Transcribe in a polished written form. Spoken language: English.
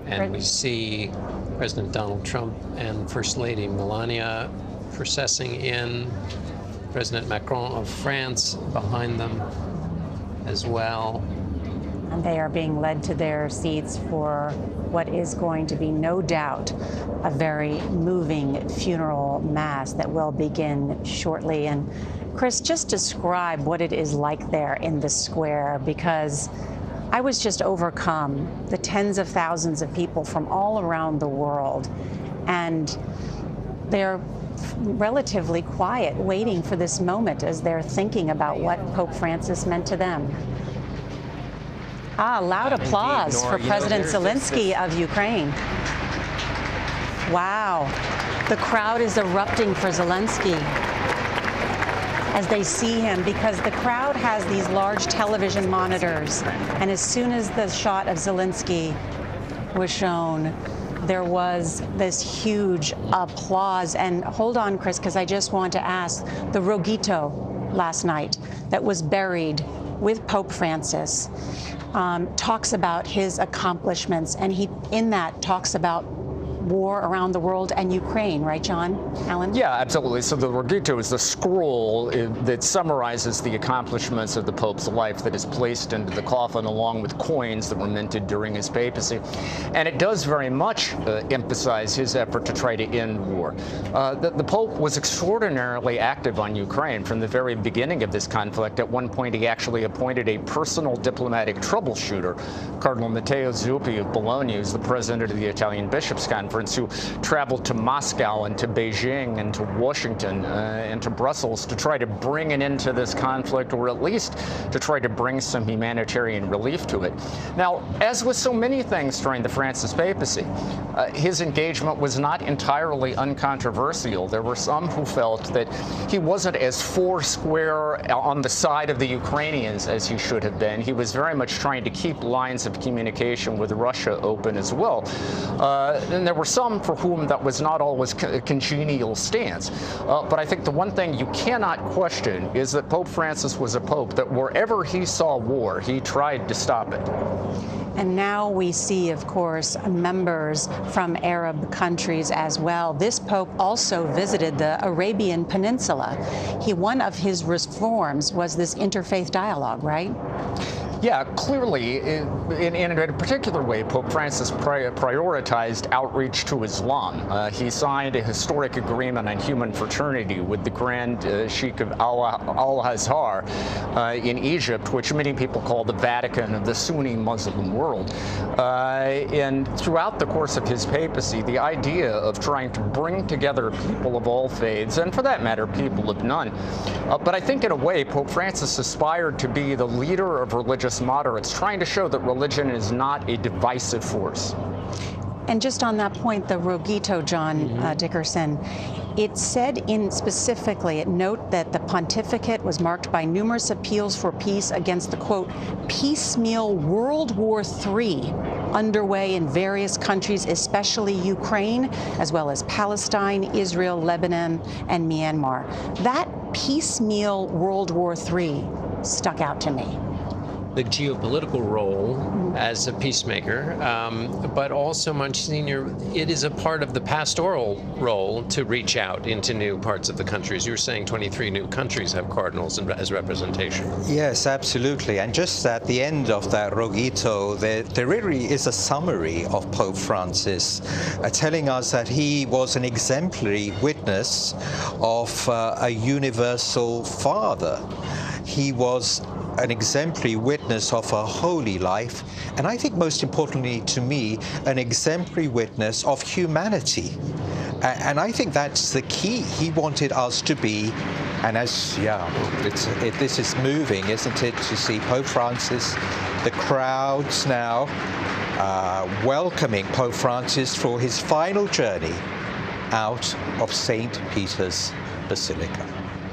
And we see President Donald Trump and First Lady Melania processing in, President Macron of France behind them as well. And they are being led to their seats for what is going to be, no doubt, a very moving funeral mass that will begin shortly. And Chris, just describe what it is like there in the square, because I was just overcome, the tens of thousands of people from all around the world, and they're relatively quiet, waiting for this moment as they're thinking about what Pope Francis meant to them. Loud applause for President Zelensky of Ukraine. Wow. The crowd is erupting for Zelensky as they see him, because the crowd has these large television monitors. And as soon as the shot of Zelensky was shown, there was this huge applause. And hold on, Chris, because I just want to ask, the Rogito last night that was buried with Pope Francis talks about his accomplishments, and he, in that, talks about war around the world and Ukraine, right, John? Alan? Yeah, absolutely. So the Rogito is the scroll that summarizes the accomplishments of the Pope's life that is placed into the coffin, along with coins that were minted during his papacy. And it does very much emphasize his effort to try to end war. The Pope was extraordinarily active on Ukraine from the very beginning of this conflict. At one point, he actually appointed a personal diplomatic troubleshooter, Cardinal Matteo Zuppi of Bologna, who's the president of the Italian Bishops' Conference, who traveled to Moscow and to Beijing and to Washington and to Brussels to try to bring an end to this conflict, or at least to try to bring some humanitarian relief to it. Now, as with so many things during the Francis papacy, his engagement was not entirely uncontroversial. There were some who felt that he wasn't as foursquare on the side of the Ukrainians as he should have been. He was very much trying to keep lines of communication with Russia open as well. And there were some for whom that was not always a congenial stance. But I think the one thing you cannot question is that Pope Francis was a pope that wherever he saw war, he tried to stop it. And now we see, of course, members from Arab countries as well. This pope also visited the Arabian Peninsula. One of his reforms was this interfaith dialogue, right? Yeah, clearly, in a particular way, Pope Francis prioritized outreach to Islam. He signed a historic agreement on human fraternity with the Grand Sheikh of Al-Azhar in Egypt, which many people call the Vatican of the Sunni Muslim world. And throughout the course of his papacy, the idea of trying to bring together people of all faiths, and for that matter, people of none. But I think in a way, Pope Francis aspired to be the leader of religious moderates, trying to show that religion is not a divisive force. And just on that point, the Rogito, John Dickerson, it said specifically, it note that the pontificate was marked by numerous appeals for peace against the, quote, piecemeal World War III underway in various countries, especially Ukraine, as well as Palestine, Israel, Lebanon, and Myanmar. That piecemeal World War III stuck out to me. The geopolitical role as a peacemaker, but also, Monsignor, it is a part of the pastoral role to reach out into new parts of the countries. You were saying 23 new countries have cardinals as representation. Yes, absolutely. And just at the end of that Rogito, there really is a summary of Pope Francis telling us that he was an exemplary witness of a universal father. He was an exemplary witness of a holy life, and I think most importantly to me, an exemplary witness of humanity. And I think that's the key. He wanted us to be, and this is moving, isn't it, to see Pope Francis, the crowds now welcoming Pope Francis for his final journey out of St. Peter's Basilica.